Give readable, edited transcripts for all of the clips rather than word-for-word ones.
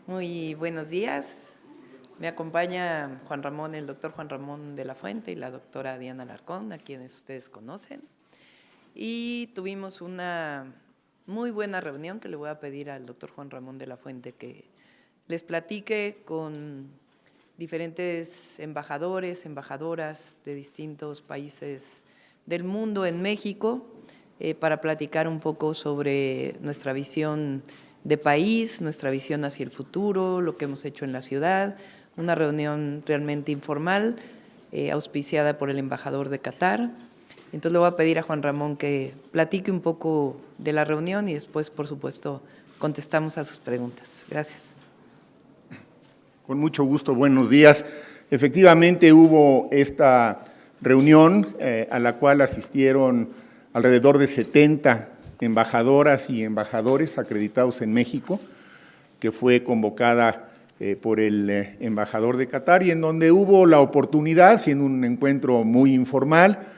Muy buenos días. Me acompaña Juan Ramón, el doctor Juan Ramón de la Fuente y la doctora Diana Alarcón, a quienes ustedes conocen. Y tuvimos una muy buena reunión que le voy a pedir al doctor Juan Ramón de la Fuente que les platique con diferentes embajadores, embajadoras de distintos países del mundo en México para platicar un poco sobre nuestra visión de país, nuestra visión hacia el futuro, lo que hemos hecho en la ciudad, una reunión realmente informal, auspiciada por el embajador de Qatar. Entonces le voy a pedir a Juan Ramón que platique un poco de la reunión y después, por supuesto, contestamos a sus preguntas. Gracias. Con mucho gusto, buenos días. Efectivamente hubo esta reunión a la cual asistieron alrededor de 70 embajadoras y embajadores acreditados en México, que fue convocada por el embajador de Qatar y en donde hubo la oportunidad, siendo un encuentro muy informal,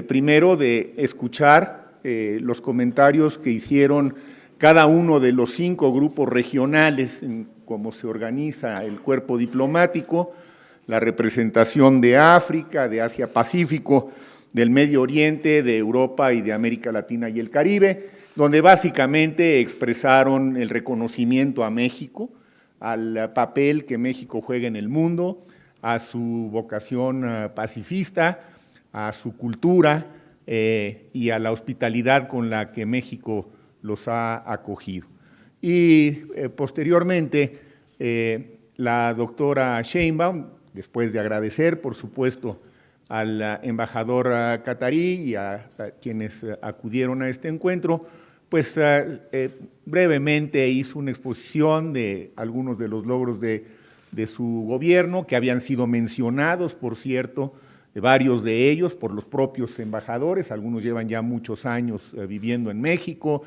primero de escuchar los comentarios que hicieron cada uno de los 5 grupos regionales en cómo se organiza el cuerpo diplomático, la representación de África, de Asia-Pacífico, del Medio Oriente, de Europa y de América Latina y el Caribe, donde básicamente expresaron el reconocimiento a México, al papel que México juega en el mundo, a su vocación pacifista, a su cultura y a la hospitalidad con la que México los ha acogido. Y posteriormente, la doctora Sheinbaum, después de agradecer, por supuesto, al embajador catarí y a quienes acudieron a este encuentro, pues brevemente hizo una exposición de algunos de los logros de su gobierno, que habían sido mencionados, por cierto, varios de ellos por los propios embajadores, algunos llevan ya muchos años viviendo en México,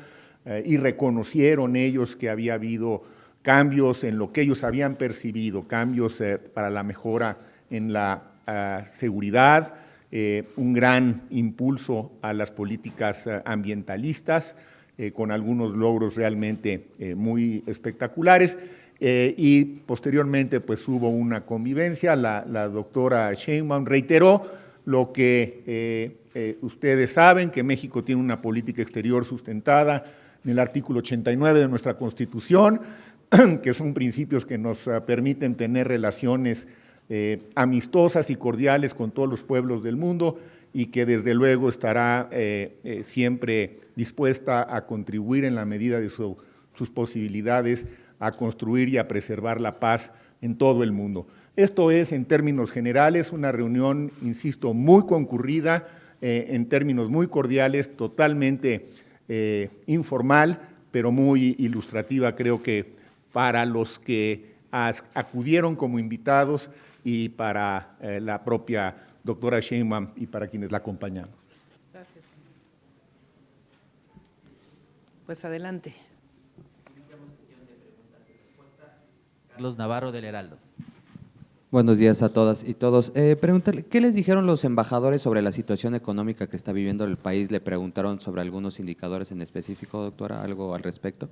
y reconocieron ellos que había habido cambios en lo que ellos habían percibido, cambios para la mejora en la seguridad, un gran impulso a las políticas ambientalistas, con algunos logros realmente muy espectaculares, y posteriormente pues hubo una convivencia. La doctora Sheinbaum reiteró lo que ustedes saben, que México tiene una política exterior sustentada en el artículo 89 de nuestra Constitución, que son principios que nos permiten tener relaciones amistosas y cordiales con todos los pueblos del mundo y que desde luego estará siempre dispuesta a contribuir en la medida de sus posibilidades a construir y a preservar la paz en todo el mundo. Esto es, en términos generales, una reunión, insisto, muy concurrida, en términos muy cordiales, totalmente informal, pero muy ilustrativa, creo que para los que acudieron como invitados y para la propia doctora Sheinbaum y para quienes la acompañaron. Gracias. Pues adelante. Carlos Navarro del Heraldo. Buenos días a todas y todos. Preguntarle, ¿qué les dijeron los embajadores sobre la situación económica que está viviendo el país? ¿Le preguntaron sobre algunos indicadores en específico, doctora, algo al respecto?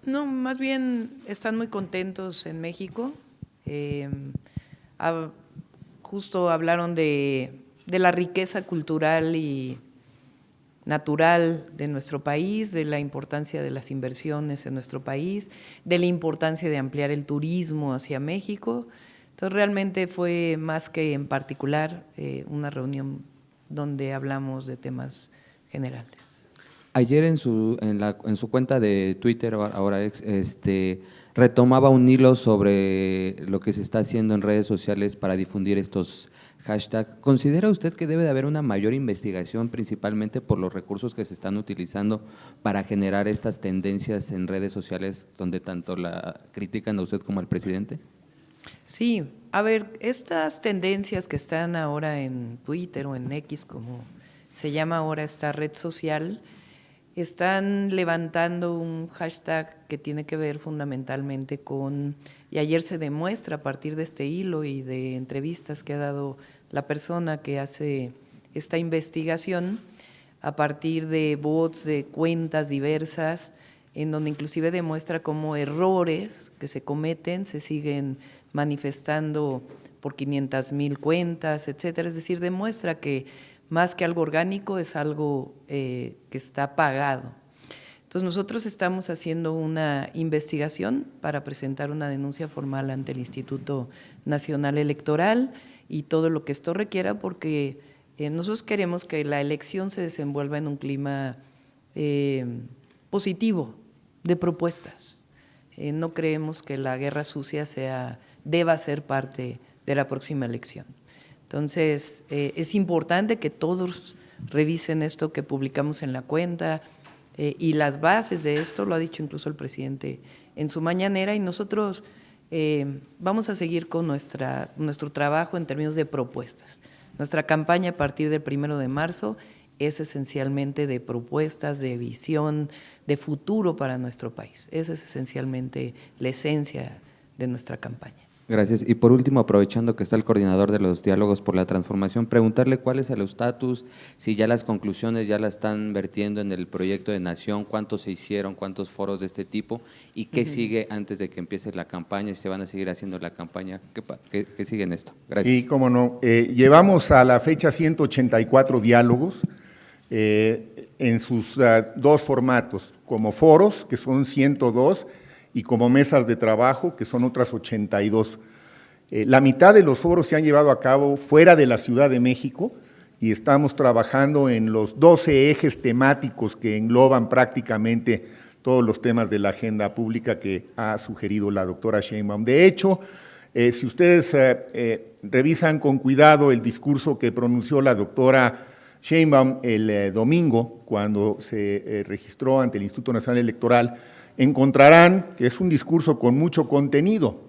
No, más bien están muy contentos en México. Justo hablaron de la riqueza cultural y natural de nuestro país, de la importancia de las inversiones en nuestro país, de la importancia de ampliar el turismo hacia México. Entonces, realmente fue más que en particular una reunión donde hablamos de temas generales. Ayer en su cuenta de Twitter, ahora retomaba un hilo sobre lo que se está haciendo en redes sociales para difundir estos hashtags. ¿Considera usted que debe de haber una mayor investigación, principalmente por los recursos que se están utilizando para generar estas tendencias en redes sociales, donde tanto la critican a usted como al presidente? Sí, a ver, estas tendencias que están ahora en Twitter o en X, como se llama ahora esta red social, están levantando un hashtag que tiene que ver fundamentalmente con, y ayer se demuestra a partir de este hilo y de entrevistas que ha dado la persona que hace esta investigación, a partir de bots, de cuentas diversas, en donde inclusive demuestra cómo errores que se cometen se siguen manifestando por 500,000 cuentas, etcétera. Es decir, demuestra que más que algo orgánico es algo que está pagado. Entonces nosotros estamos haciendo una investigación para presentar una denuncia formal ante el Instituto Nacional Electoral y todo lo que esto requiera, porque nosotros queremos que la elección se desenvuelva en un clima positivo de propuestas. No creemos que la guerra sucia deba ser parte de la próxima elección. Entonces, es importante que todos revisen esto que publicamos en la cuenta y las bases de esto, lo ha dicho incluso el presidente en su mañanera, y nosotros vamos a seguir con nuestro trabajo en términos de propuestas. Nuestra campaña a partir del 1 de marzo es esencialmente de propuestas, de visión, de futuro para nuestro país. Esa es esencialmente la esencia de nuestra campaña. Gracias. Y por último, aprovechando que está el coordinador de los diálogos por la transformación, preguntarle cuál es el estatus, si ya las conclusiones ya las están vertiendo en el proyecto de Nación, cuántos se hicieron, cuántos foros de este tipo y qué sigue antes de que empiece la campaña, si se van a seguir haciendo la campaña, ¿qué sigue en esto? Gracias. Sí, cómo no. Llevamos a la fecha 184 diálogos en sus dos formatos, como foros, que son 102, y como mesas de trabajo, que son otras 82. La mitad de los foros se han llevado a cabo fuera de la Ciudad de México y estamos trabajando en los 12 ejes temáticos que engloban prácticamente todos los temas de la agenda pública que ha sugerido la doctora Sheinbaum. De hecho, si ustedes revisan con cuidado el discurso que pronunció la doctora Sheinbaum el domingo, cuando se registró ante el Instituto Nacional Electoral, encontrarán que es un discurso con mucho contenido,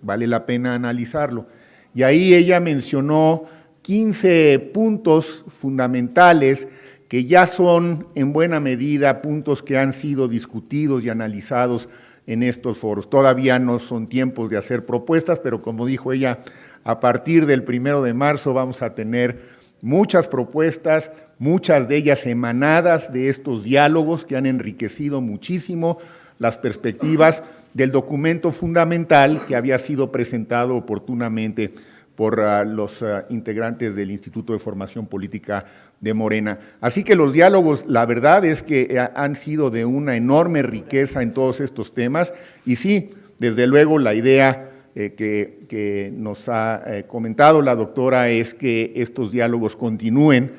vale la pena analizarlo. Y ahí ella mencionó 15 puntos fundamentales que ya son en buena medida puntos que han sido discutidos y analizados en estos foros. Todavía no son tiempos de hacer propuestas, pero como dijo ella, a partir del 1 de marzo vamos a tener muchas propuestas, muchas de ellas emanadas de estos diálogos que han enriquecido muchísimo las perspectivas del documento fundamental que había sido presentado oportunamente por los integrantes del Instituto de Formación Política de Morena. Así que los diálogos, la verdad es que han sido de una enorme riqueza en todos estos temas y sí, desde luego la idea que nos ha comentado la doctora es que estos diálogos continúen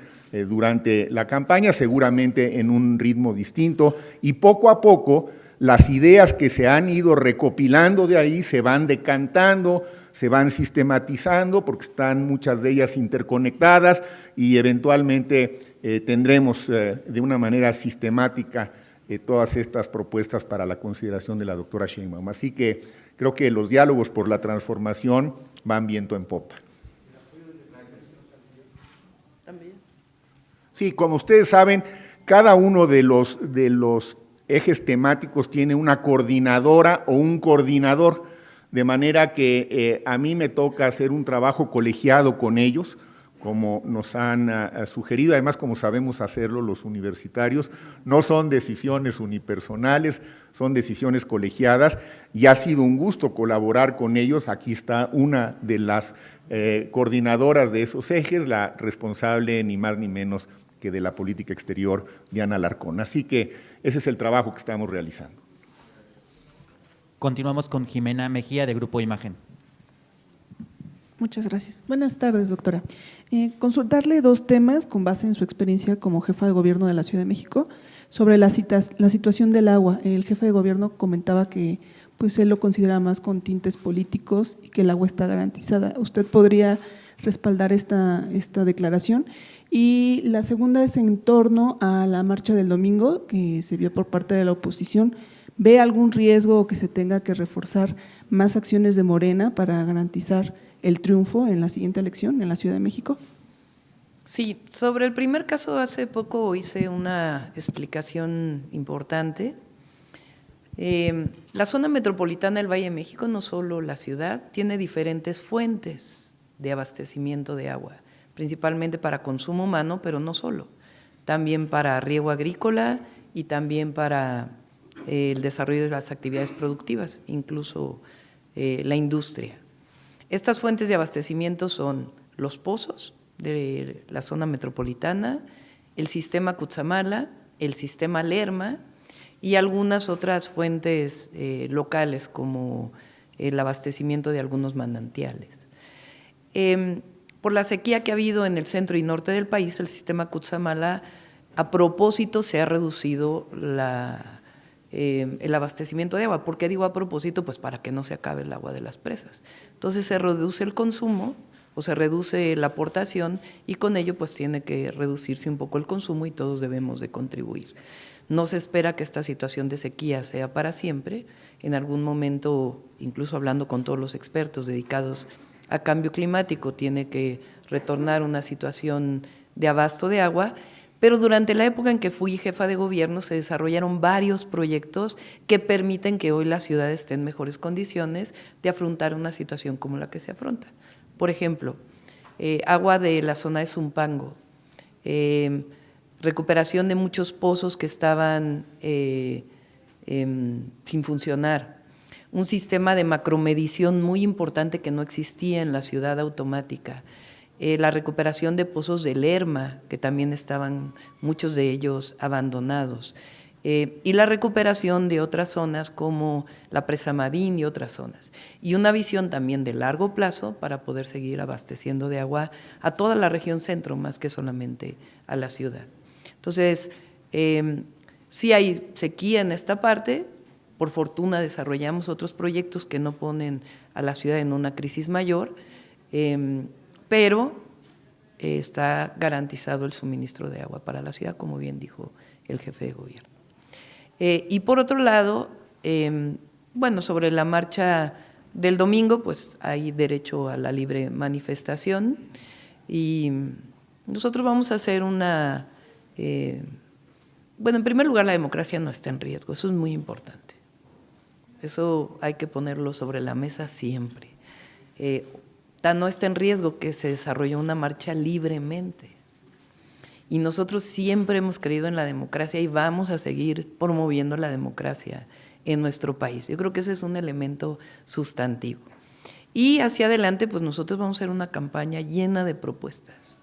durante la campaña, seguramente en un ritmo distinto y poco a poco las ideas que se han ido recopilando de ahí se van decantando, se van sistematizando porque están muchas de ellas interconectadas y eventualmente tendremos de una manera sistemática todas estas propuestas para la consideración de la doctora Sheinbaum. Así que creo que los diálogos por la transformación van viento en popa. Sí, como ustedes saben, cada uno de los ejes temáticos tiene una coordinadora o un coordinador, de manera que a mí me toca hacer un trabajo colegiado con ellos, como nos han sugerido, además como sabemos hacerlo los universitarios, no son decisiones unipersonales, son decisiones colegiadas y ha sido un gusto colaborar con ellos. Aquí está una de las coordinadoras de esos ejes, la responsable ni más ni menos que de la política exterior, Diana Alarcón. Así que ese es el trabajo que estamos realizando. Continuamos con Jimena Mejía, de Grupo Imagen. Muchas gracias. Buenas tardes, doctora. Consultarle dos temas con base en su experiencia como jefa de gobierno de la Ciudad de México sobre la situación del agua. El jefe de gobierno comentaba que pues él lo considera más con tintes políticos y que el agua está garantizada. ¿Usted podría respaldar esta declaración? Y la segunda es en torno a la marcha del domingo que se vio por parte de la oposición. ¿Ve algún riesgo o que se tenga que reforzar más acciones de Morena para garantizar el triunfo en la siguiente elección en la Ciudad de México? Sí, sobre el primer caso hace poco hice una explicación importante. La zona metropolitana del Valle de México, no solo la ciudad, tiene diferentes fuentes de abastecimiento de agua, principalmente para consumo humano, pero no solo, también para riego agrícola y también para el desarrollo de las actividades productivas, incluso la industria. Estas fuentes de abastecimiento son los pozos de la zona metropolitana, el sistema Cutzamala, el sistema Lerma y algunas otras fuentes locales como el abastecimiento de algunos manantiales. Por la sequía que ha habido en el centro y norte del país, el sistema Cutzamala a propósito se ha reducido el abastecimiento de agua. ¿Por qué digo a propósito? Pues para que no se acabe el agua de las presas. Entonces se reduce el consumo o se reduce la aportación y con ello pues tiene que reducirse un poco el consumo y todos debemos de contribuir. No se espera que esta situación de sequía sea para siempre. En algún momento, incluso hablando con todos los expertos dedicados a cambio climático, tiene que retornar una situación de abasto de agua, pero durante la época en que fui jefa de gobierno se desarrollaron varios proyectos que permiten que hoy la ciudad esté en mejores condiciones de afrontar una situación como la que se afronta. Por ejemplo, agua de la zona de Zumpango, recuperación de muchos pozos que estaban sin funcionar, un sistema de macromedición muy importante que no existía en la ciudad automática, la recuperación de pozos de Lerma, que también estaban muchos de ellos abandonados, y la recuperación de otras zonas como la Presa Madín y otras zonas. Y una visión también de largo plazo para poder seguir abasteciendo de agua a toda la región centro, más que solamente a la ciudad. Entonces, sí hay sequía en esta parte. Por fortuna desarrollamos otros proyectos que no ponen a la ciudad en una crisis mayor, pero está garantizado el suministro de agua para la ciudad, como bien dijo el jefe de gobierno. Y por otro lado, bueno, sobre la marcha del domingo, pues hay derecho a la libre manifestación y nosotros vamos a hacer una… bueno, en primer lugar, la democracia no está en riesgo, eso es muy importante. Eso hay que ponerlo sobre la mesa siempre. No está en riesgo que se desarrolle una marcha libremente. Y nosotros siempre hemos creído en la democracia y vamos a seguir promoviendo la democracia en nuestro país. Yo creo que ese es un elemento sustantivo. Y hacia adelante, pues nosotros vamos a hacer una campaña llena de propuestas.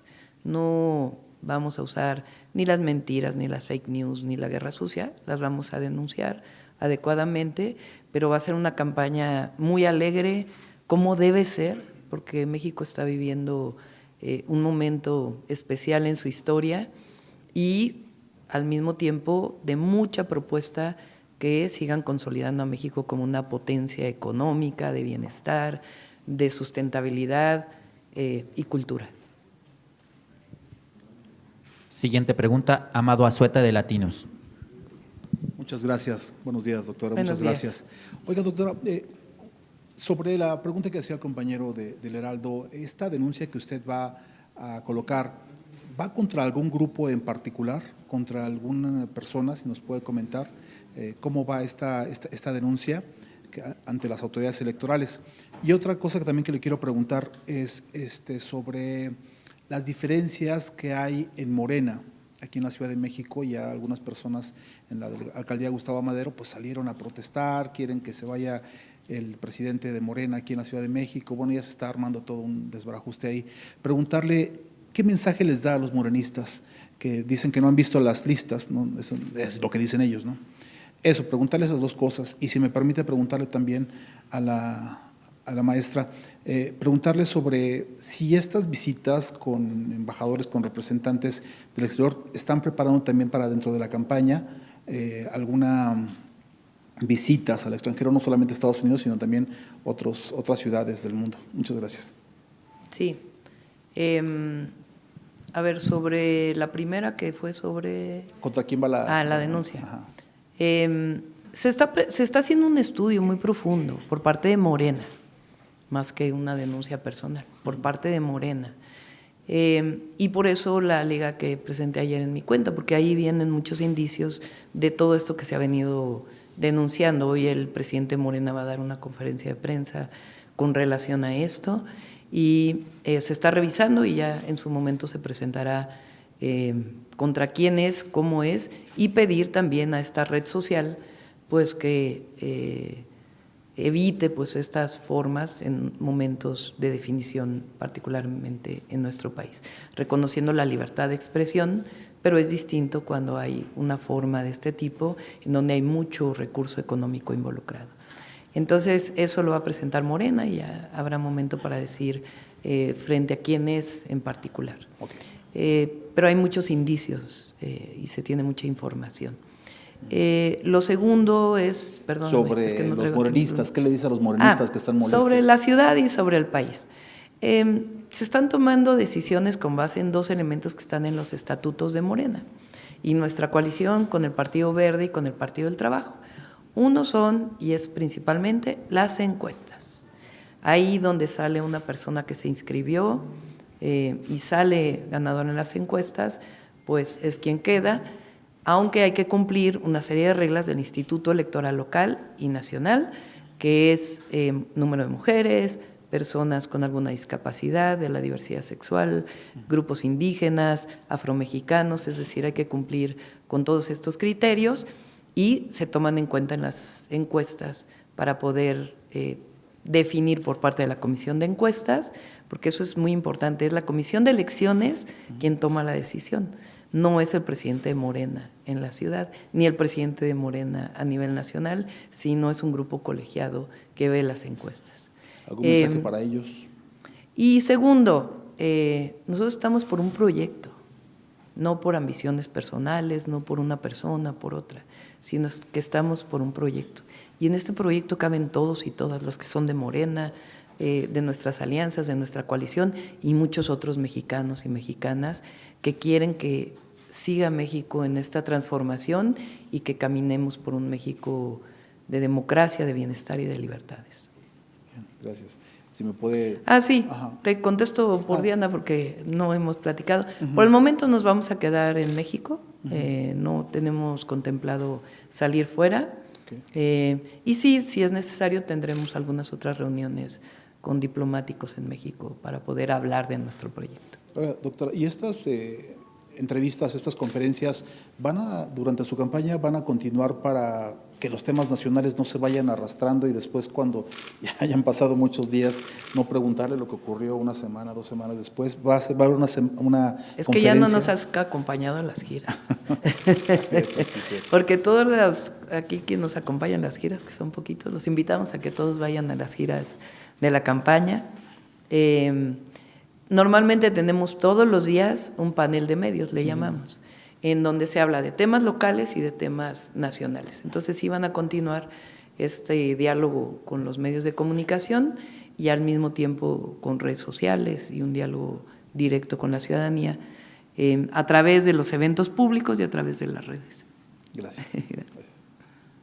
No vamos a usar ni las mentiras, ni las fake news, ni la guerra sucia, las vamos a denunciar adecuadamente, pero va a ser una campaña muy alegre, como debe ser, porque México está viviendo un momento especial en su historia y al mismo tiempo de mucha propuesta que sigan consolidando a México como una potencia económica, de bienestar, de sustentabilidad y cultura. Siguiente pregunta, Amado Azueta de Latinos. Muchas gracias. Buenos días, doctora. Buenos Muchas días. gracias. Oiga, doctora, sobre la pregunta que hacía el compañero del Heraldo, esta denuncia que usted va a colocar, ¿va contra algún grupo en particular, contra alguna persona? Si nos puede comentar cómo va esta denuncia ante las autoridades electorales. Y otra cosa que también que le quiero preguntar es sobre las diferencias que hay en Morena, aquí en la Ciudad de México. Ya algunas personas en la alcaldía Gustavo Amadero pues salieron a protestar, quieren que se vaya el presidente de Morena aquí en la Ciudad de México. Bueno, ya se está armando todo un desbarajuste ahí. Preguntarle qué mensaje les da a los morenistas que dicen que no han visto las listas, ¿no? Eso es lo que dicen ellos, ¿no? Eso, preguntarle esas dos cosas. Y si me permite preguntarle también a la maestra, preguntarle sobre si estas visitas con embajadores, con representantes del exterior, están preparando también para dentro de la campaña alguna visitas al extranjero, no solamente Estados Unidos, sino también otras ciudades del mundo. Muchas gracias. Sí. A ver, sobre la primera que fue sobre… ¿Contra quién va la… la denuncia. Ajá. Se está haciendo un estudio muy profundo por parte de Morena, más que una denuncia personal, por parte de Morena. Y por eso la liga que presenté ayer en mi cuenta, porque ahí vienen muchos indicios de todo esto que se ha venido denunciando. Hoy el presidente Morena va a dar una conferencia de prensa con relación a esto y se está revisando y ya en su momento se presentará contra quién es, cómo es y pedir también a esta red social pues que evite pues estas formas en momentos de definición, particularmente en nuestro país, reconociendo la libertad de expresión, pero es distinto cuando hay una forma de este tipo en donde hay mucho recurso económico involucrado. Entonces, eso lo va a presentar Morena y ya habrá momento para decir frente a quién es en particular. Okay. Pero hay muchos indicios y se tiene mucha información. Lo segundo es, perdón, sobre es que no los morenistas. ¿Qué le dice a los morenistas que están molestos? Sobre la ciudad y sobre el país. Se están tomando decisiones con base en 2 elementos que están en los estatutos de Morena y nuestra coalición con el Partido Verde y con el Partido del Trabajo. Uno son, y es principalmente, las encuestas. Ahí donde sale una persona que se inscribió y sale ganador en las encuestas, pues es quien queda, aunque hay que cumplir una serie de reglas del Instituto Electoral Local y Nacional, que es número de mujeres, personas con alguna discapacidad, de la diversidad sexual, grupos indígenas, afromexicanos, es decir, hay que cumplir con todos estos criterios y se toman en cuenta en las encuestas para poder definir por parte de la Comisión de Encuestas, porque eso es muy importante, es la Comisión de Elecciones quien toma la decisión. No es el presidente de Morena en la ciudad, ni el presidente de Morena a nivel nacional, sino es un grupo colegiado que ve las encuestas. ¿Algún mensaje para ellos? Y segundo, nosotros estamos por un proyecto, no por ambiciones personales, no por una persona, por otra, sino que estamos por un proyecto. Y en este proyecto caben todos y todas las que son de Morena, de nuestras alianzas, de nuestra coalición y muchos otros mexicanos y mexicanas que quieren que siga México en esta transformación y que caminemos por un México de democracia, de bienestar y de libertades. Bien, gracias. Si me puede… Sí, ajá, te contesto por Diana porque no hemos platicado. Por el momento nos vamos a quedar en México, no tenemos contemplado salir fuera. Y sí, si es necesario, tendremos algunas otras reuniones con diplomáticos en México para poder hablar de nuestro proyecto. Doctora, ¿y estas entrevistas, estas conferencias, durante su campaña van a continuar para que los temas nacionales no se vayan arrastrando y después cuando ya hayan pasado muchos días no preguntarle lo que ocurrió una semana, 2 semanas después? ¿Va a haber una Es conferencia? Que ya no nos has acompañado en las giras. Sí. Porque todos los aquí que nos acompañan en las giras, que son poquitos, los invitamos a que todos vayan a las giras de la campaña. Normalmente tenemos todos los días un panel de medios, le llamamos, en donde se habla de temas locales y de temas nacionales. Entonces sí van a continuar este diálogo con los medios de comunicación y al mismo tiempo con redes sociales y un diálogo directo con la ciudadanía a través de los eventos públicos y a través de las redes. Gracias.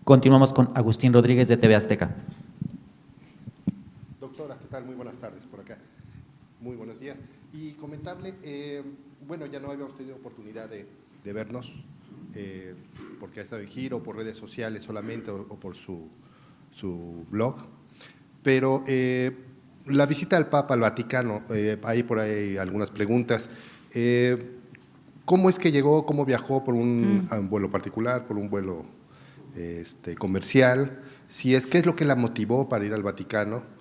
Continuamos con Agustín Rodríguez de TV Azteca. Doctora, ¿qué tal? Muy buenas tardes por acá. Muy buenos días. Y comentarle, bueno, ya no habíamos tenido oportunidad de vernos, porque ha estado en giro, por redes sociales solamente o por su blog, pero la visita del Papa al Vaticano, hay por ahí algunas preguntas. ¿Cómo es que llegó, cómo viajó por un vuelo particular, por un vuelo comercial? ¿Qué es lo que la motivó para ir al Vaticano?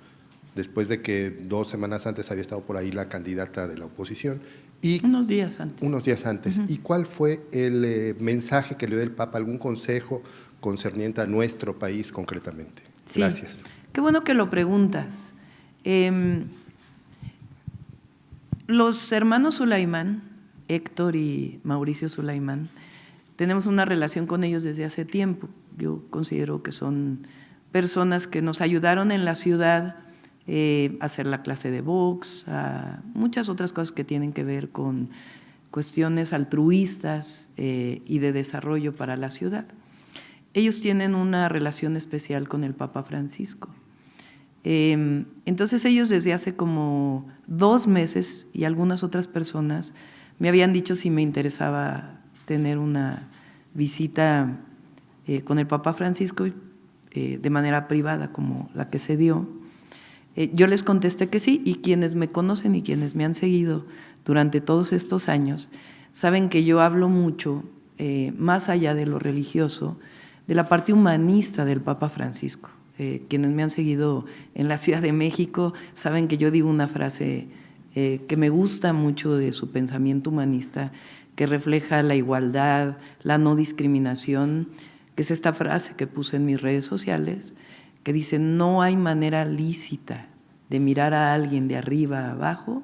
Después de que 2 semanas antes había estado por ahí la candidata de la oposición. Unos días antes. Unos días antes. ¿Y cuál fue el mensaje que le dio el Papa? ¿Algún consejo concerniente a nuestro país concretamente? Sí. Gracias. Qué bueno que lo preguntas. Los hermanos Sulaimán, Héctor y Mauricio Sulaimán, tenemos una relación con ellos desde hace tiempo. Yo considero que son personas que nos ayudaron en la ciudad a hacer la clase de box, a muchas otras cosas que tienen que ver con cuestiones altruistas y de desarrollo para la ciudad. Ellos tienen una relación especial con el Papa Francisco. Entonces ellos desde hace como 2 meses y algunas otras personas me habían dicho si me interesaba tener una visita con el Papa Francisco de manera privada como la que se dio. Yo les contesté que sí, y quienes me conocen y quienes me han seguido durante todos estos años saben que yo hablo mucho, más allá de lo religioso, de la parte humanista del Papa Francisco. Quienes me han seguido en la Ciudad de México saben que yo digo una frase que me gusta mucho de su pensamiento humanista, que refleja la igualdad, la no discriminación, que es esta frase que puse en mis redes sociales, que dice: no hay manera lícita de mirar a alguien de arriba a abajo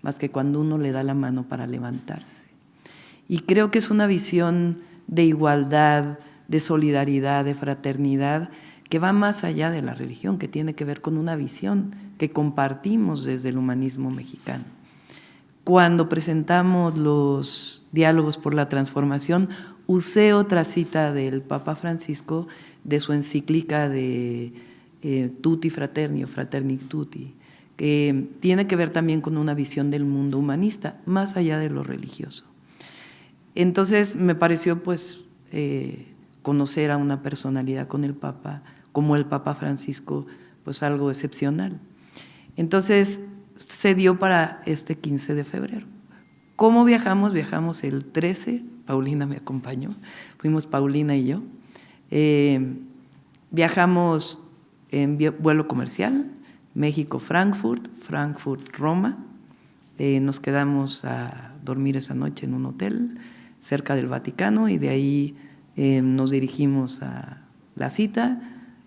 más que cuando uno le da la mano para levantarse. Y creo que es una visión de igualdad, de solidaridad, de fraternidad, que va más allá de la religión, que tiene que ver con una visión que compartimos desde el humanismo mexicano. Cuando presentamos los diálogos por la transformación, usé otra cita del Papa Francisco de su encíclica de Tutti Fraterni o Fraterni Tutti, que tiene que ver también con una visión del mundo humanista, más allá de lo religioso. Entonces me pareció pues conocer a una personalidad con el Papa, como el Papa Francisco, pues algo excepcional. Entonces se dio para este 15 de febrero. ¿Cómo viajamos? Viajamos el 13, Paulina me acompañó, fuimos Paulina y yo. Viajamos en vuelo comercial, México-Frankfurt, Frankfurt-Roma. Nos quedamos a dormir esa noche en un hotel cerca del Vaticano y de ahí nos dirigimos a la cita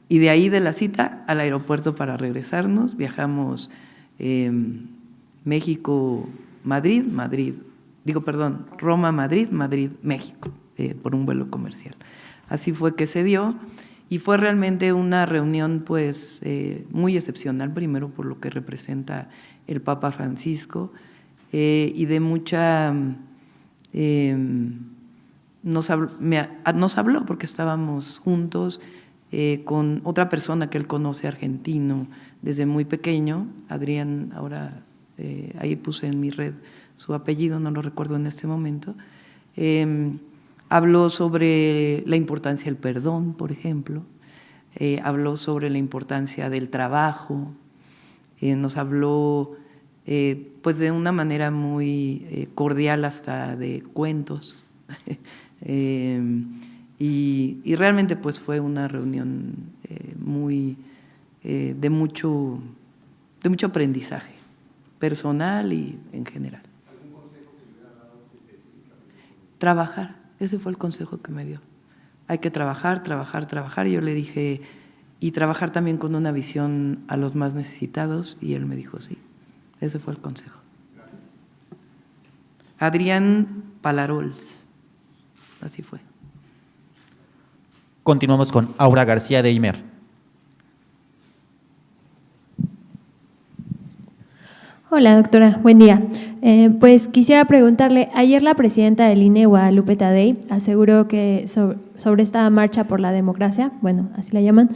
y de ahí de la cita al aeropuerto para regresarnos. Viajamos México-Madrid, Roma-Madrid, Madrid-México, por un vuelo comercial. Así fue que se dio y fue realmente una reunión pues muy excepcional, primero por lo que representa el Papa Francisco y de mucha… nos habló porque estábamos juntos con otra persona que él conoce, argentino, desde muy pequeño, Adrián, ahora ahí puse en mi red su apellido, no lo recuerdo en este momento. Habló sobre la importancia del perdón, por ejemplo, habló sobre la importancia del trabajo, nos habló pues de una manera muy cordial, hasta de cuentos. Y realmente pues fue una reunión muy de mucho aprendizaje personal y en general. ¿Algún consejo que le hubiera dado específicamente? Trabajar, ese fue el consejo que me dio. Hay que trabajar, y yo le dije, y trabajar también con una visión a los más necesitados, y él me dijo sí, ese fue el consejo. Gracias. Adrián Palarols, así fue. Continuamos con Aura García de Imer. Hola, doctora, buen día. Pues quisiera preguntarle, ayer la presidenta del INE, Guadalupe Tadei, aseguró que sobre esta marcha por la democracia, bueno, así la llaman,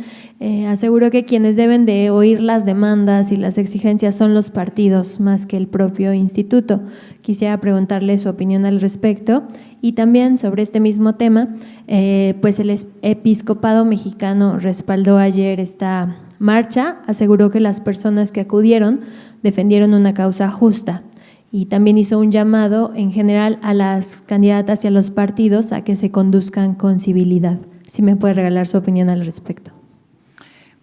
aseguró que quienes deben de oír las demandas y las exigencias son los partidos más que el propio instituto. Quisiera preguntarle su opinión al respecto y también sobre este mismo tema, pues el episcopado mexicano respaldó ayer esta marcha, aseguró que las personas que acudieron defendieron una causa justa y también hizo un llamado en general a las candidatas y a los partidos a que se conduzcan con civilidad. Si me puede regalar su opinión al respecto.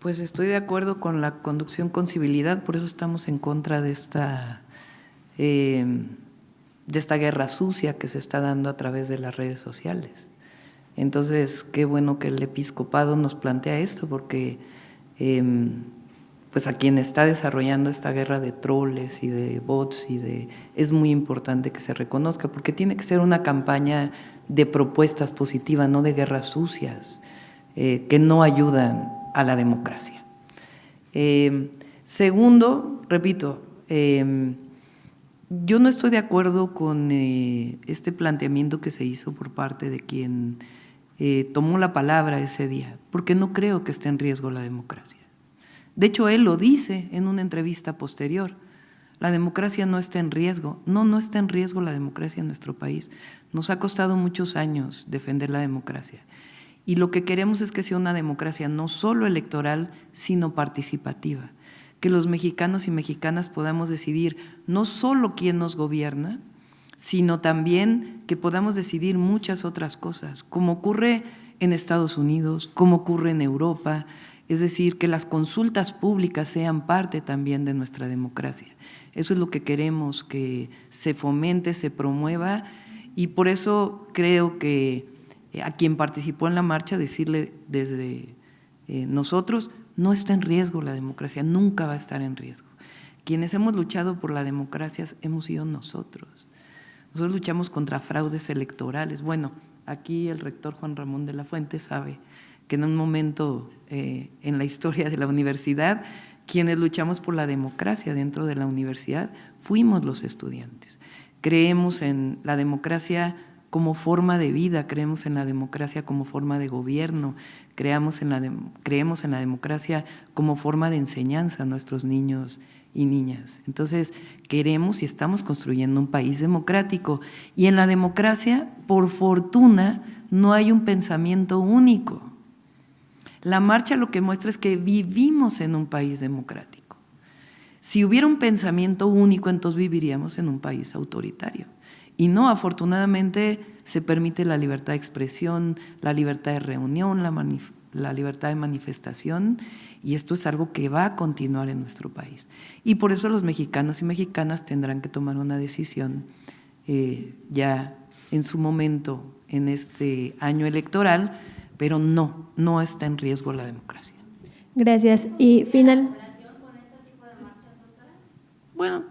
Pues estoy de acuerdo con la conducción con civilidad, por eso estamos en contra de esta guerra sucia que se está dando a través de las redes sociales. Entonces, qué bueno que el episcopado nos plantea esto, porque pues a quien está desarrollando esta guerra de troles y de bots es muy importante que se reconozca, porque tiene que ser una campaña de propuestas positivas, no de guerras sucias que no ayudan a la democracia. Segundo, repito, yo no estoy de acuerdo con este planteamiento que se hizo por parte de quien tomó la palabra ese día, porque no creo que esté en riesgo la democracia. De hecho, él lo dice en una entrevista posterior, la democracia no está en riesgo. No está en riesgo la democracia en nuestro país. Nos ha costado muchos años defender la democracia. Y lo que queremos es que sea una democracia no solo electoral, sino participativa. Que los mexicanos y mexicanas podamos decidir no solo quién nos gobierna, sino también que podamos decidir muchas otras cosas, como ocurre en Estados Unidos, como ocurre en Europa, es decir, que las consultas públicas sean parte también de nuestra democracia. Eso es lo que queremos, que se fomente, se promueva, y por eso creo que a quien participó en la marcha decirle desde nosotros, no está en riesgo la democracia, nunca va a estar en riesgo. Quienes hemos luchado por la democracia hemos sido nosotros. Nosotros luchamos contra fraudes electorales. Bueno, aquí el rector Juan Ramón de la Fuente sabe que en un momento en la historia de la universidad, quienes luchamos por la democracia dentro de la universidad fuimos los estudiantes. Creemos en la democracia como forma de vida, creemos en la democracia como forma de gobierno, creemos en la democracia como forma de enseñanza a nuestros niños y niñas. Entonces, queremos y estamos construyendo un país democrático, y en la democracia, por fortuna, no hay un pensamiento único. La marcha lo que muestra es que vivimos en un país democrático. Si hubiera un pensamiento único, entonces viviríamos en un país autoritario. Y no, afortunadamente se permite la libertad de expresión, la libertad de reunión, la libertad de manifestación, y esto es algo que va a continuar en nuestro país. Y por eso los mexicanos y mexicanas tendrán que tomar una decisión ya en su momento, en este año electoral, pero no está en riesgo la democracia. Gracias. Y final. Bueno,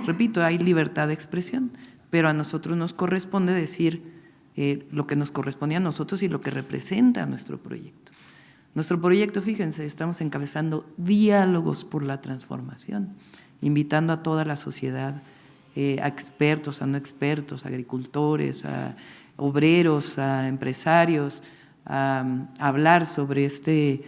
repito, hay libertad de expresión, pero a nosotros nos corresponde decir lo que nos corresponde a nosotros y lo que representa nuestro proyecto. Nuestro proyecto, fíjense, estamos encabezando diálogos por la transformación, invitando a toda la sociedad, a expertos, a no expertos, a agricultores, a obreros, a empresarios, a hablar sobre este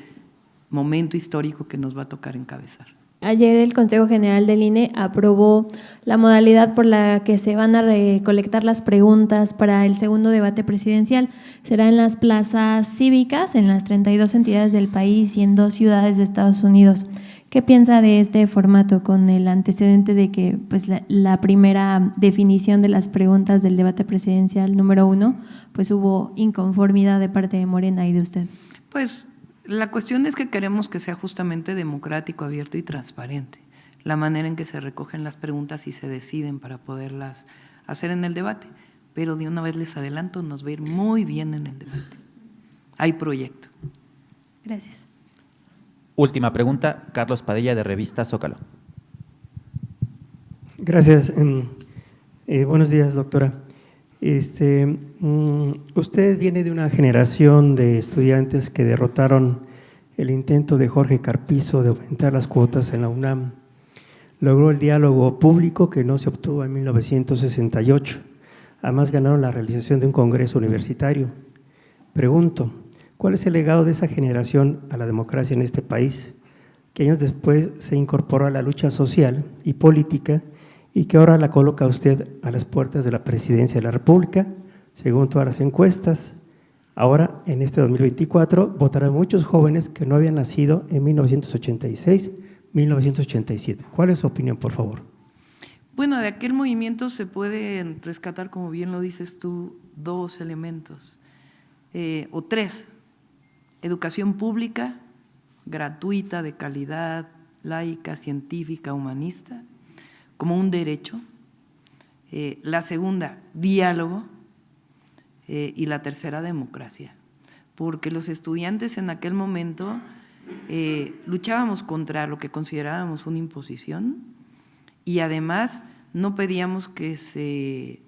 momento histórico que nos va a tocar encabezar. Ayer el Consejo General del INE aprobó la modalidad por la que se van a recolectar las preguntas para el segundo debate presidencial. Será en las plazas cívicas, en las 32 entidades del país y en 2 ciudades de Estados Unidos. ¿Qué piensa de este formato, con el antecedente de que pues, la primera definición de las preguntas del debate presidencial número 1, pues hubo inconformidad de parte de Morena y de usted? Pues la cuestión es que queremos que sea justamente democrático, abierto y transparente la manera en que se recogen las preguntas y se deciden para poderlas hacer en el debate. Pero de una vez les adelanto, nos va a ir muy bien en el debate. Hay proyecto. Gracias. Última pregunta, Carlos Padilla, de Revista Zócalo. Gracias. Buenos días, doctora. Usted viene de una generación de estudiantes que derrotaron el intento de Jorge Carpizo de aumentar las cuotas en la UNAM. Logró el diálogo público que no se obtuvo en 1968. Además, ganaron la realización de un congreso universitario. Pregunto, ¿cuál es el legado de esa generación a la democracia en este país, que años después se incorporó a la lucha social y política y que ahora la coloca usted a las puertas de la presidencia de la República? Según todas las encuestas, ahora en este 2024 votarán muchos jóvenes que no habían nacido en 1986, 1987. ¿Cuál es su opinión, por favor? Bueno, de aquel movimiento se pueden rescatar, como bien lo dices tú, 2 elementos, o 3. Educación pública, gratuita, de calidad, laica, científica, humanista, como un derecho. La segunda, diálogo. Y la tercera, democracia. Porque los estudiantes en aquel momento luchábamos contra lo que considerábamos una imposición, y además no pedíamos que se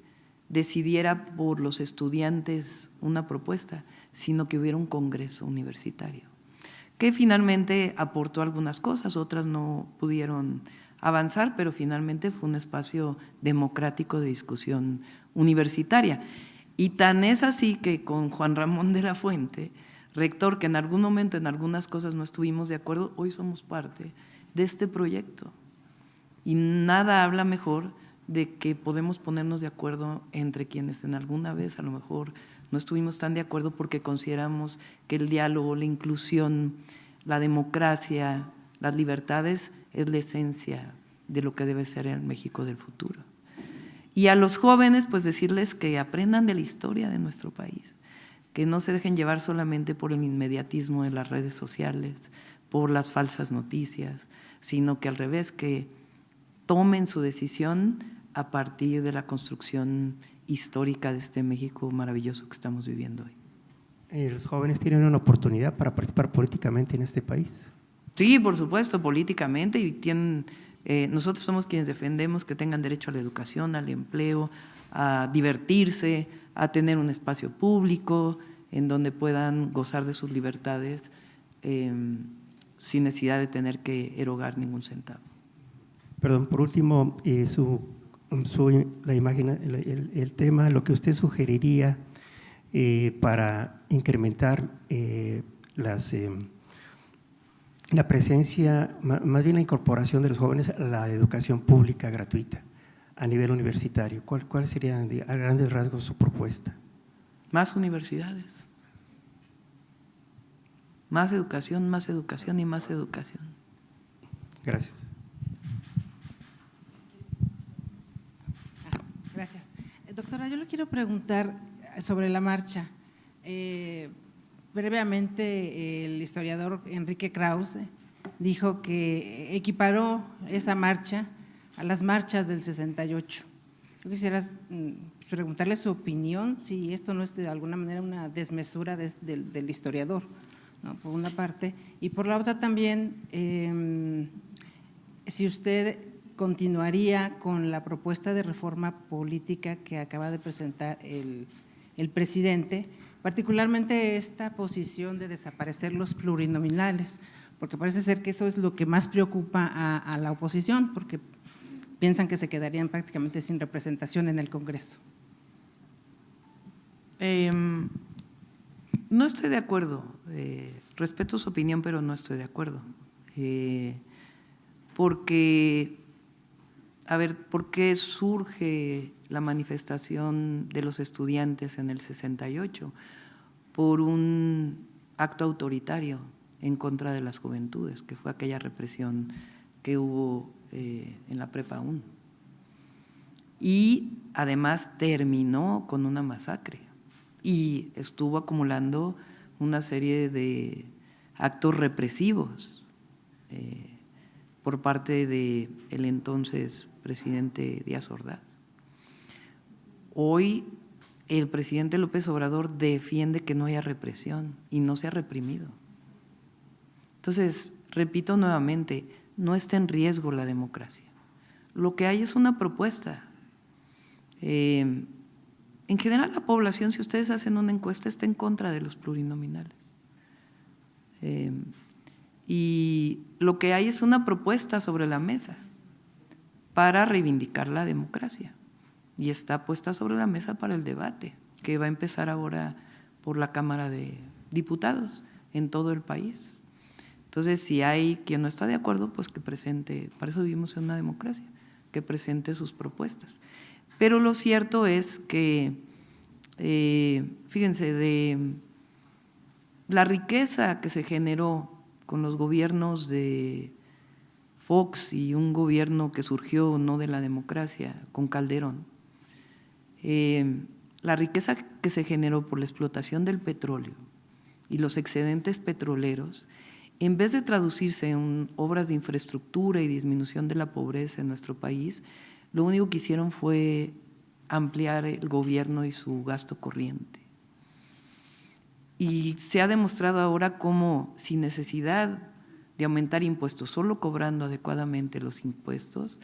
decidiera por los estudiantes una propuesta, sino que hubiera un congreso universitario, que finalmente aportó algunas cosas, otras no pudieron avanzar, pero finalmente fue un espacio democrático de discusión universitaria. Y tan es así que con Juan Ramón de la Fuente, rector, que en algún momento en algunas cosas no estuvimos de acuerdo, hoy somos parte de este proyecto. Y nada habla mejor de que podemos ponernos de acuerdo entre quienes en alguna vez a lo mejor no estuvimos tan de acuerdo, porque consideramos que el diálogo, la inclusión, la democracia, las libertades es la esencia de lo que debe ser el México del futuro. Y a los jóvenes, pues decirles que aprendan de la historia de nuestro país, que no se dejen llevar solamente por el inmediatismo de las redes sociales, por las falsas noticias, sino que al revés, que tomen su decisión a partir de la construcción histórica de este México maravilloso que estamos viviendo hoy. ¿Los jóvenes tienen una oportunidad para participar políticamente en este país? Sí, por supuesto, políticamente, y nosotros somos quienes defendemos que tengan derecho a la educación, al empleo, a divertirse, a tener un espacio público en donde puedan gozar de sus libertades sin necesidad de tener que erogar ningún centavo. Perdón, por último, la imagen, el tema, lo que usted sugeriría para incrementar la presencia, más bien la incorporación de los jóvenes a la educación pública gratuita a nivel universitario. ¿Cuál sería a grandes rasgos su propuesta? Más universidades, más educación y más educación. Gracias. Gracias. Doctora, yo le quiero preguntar sobre la marcha. Brevemente, el historiador Enrique Krause dijo que equiparó esa marcha a las marchas del 68. Yo quisiera preguntarle su opinión, si esto no es de alguna manera una desmesura del historiador, ¿no? Por una parte, y por la otra también, si usted continuaría con la propuesta de reforma política que acaba de presentar el presidente, particularmente esta posición de desaparecer los plurinominales, porque parece ser que eso es lo que más preocupa a la oposición, porque piensan que se quedarían prácticamente sin representación en el Congreso. No estoy de acuerdo, respeto su opinión, pero no estoy de acuerdo, porque, a ver, ¿por qué surge la manifestación de los estudiantes en el 68? Por un acto autoritario en contra de las juventudes, que fue aquella represión que hubo en la Prepa 1. Y además terminó con una masacre y estuvo acumulando una serie de actos represivos por parte del entonces presidente Díaz Ordaz. Hoy el presidente López Obrador defiende que no haya represión y no se ha reprimido. Entonces, repito nuevamente, no está en riesgo la democracia. Lo que hay es una propuesta. En general, la población, si ustedes hacen una encuesta, está en contra de los plurinominales. Y lo que hay es una propuesta sobre la mesa para reivindicar la democracia. Y está puesta sobre la mesa para el debate, que va a empezar ahora por la Cámara de Diputados en todo el país. Entonces, si hay quien no está de acuerdo, pues que presente, para eso vivimos en una democracia, que presente sus propuestas. Pero lo cierto es que, fíjense, de la riqueza que se generó con los gobiernos de Fox y un gobierno que surgió no de la democracia, con Calderón, la riqueza que se generó por la explotación del petróleo y los excedentes petroleros, en vez de traducirse en obras de infraestructura y disminución de la pobreza en nuestro país, lo único que hicieron fue ampliar el gobierno y su gasto corriente. Y se ha demostrado ahora cómo, sin necesidad de aumentar impuestos, solo cobrando adecuadamente los impuestos,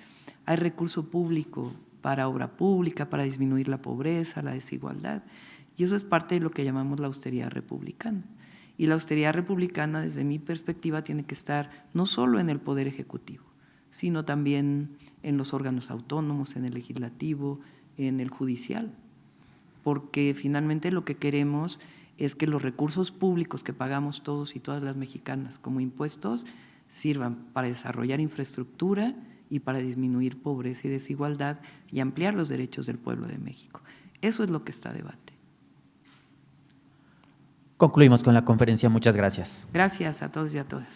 hay recurso público para obra pública, para disminuir la pobreza, la desigualdad. Y eso es parte de lo que llamamos la austeridad republicana. Y la austeridad republicana, desde mi perspectiva, tiene que estar no solo en el Poder Ejecutivo, sino también en los órganos autónomos, en el legislativo, en el judicial, porque finalmente lo que queremos es que los recursos públicos que pagamos todos y todas las mexicanas como impuestos sirvan para desarrollar infraestructura y para disminuir pobreza y desigualdad y ampliar los derechos del pueblo de México. Eso es lo que está a debate. Concluimos con la conferencia. Muchas gracias. Gracias a todos y a todas.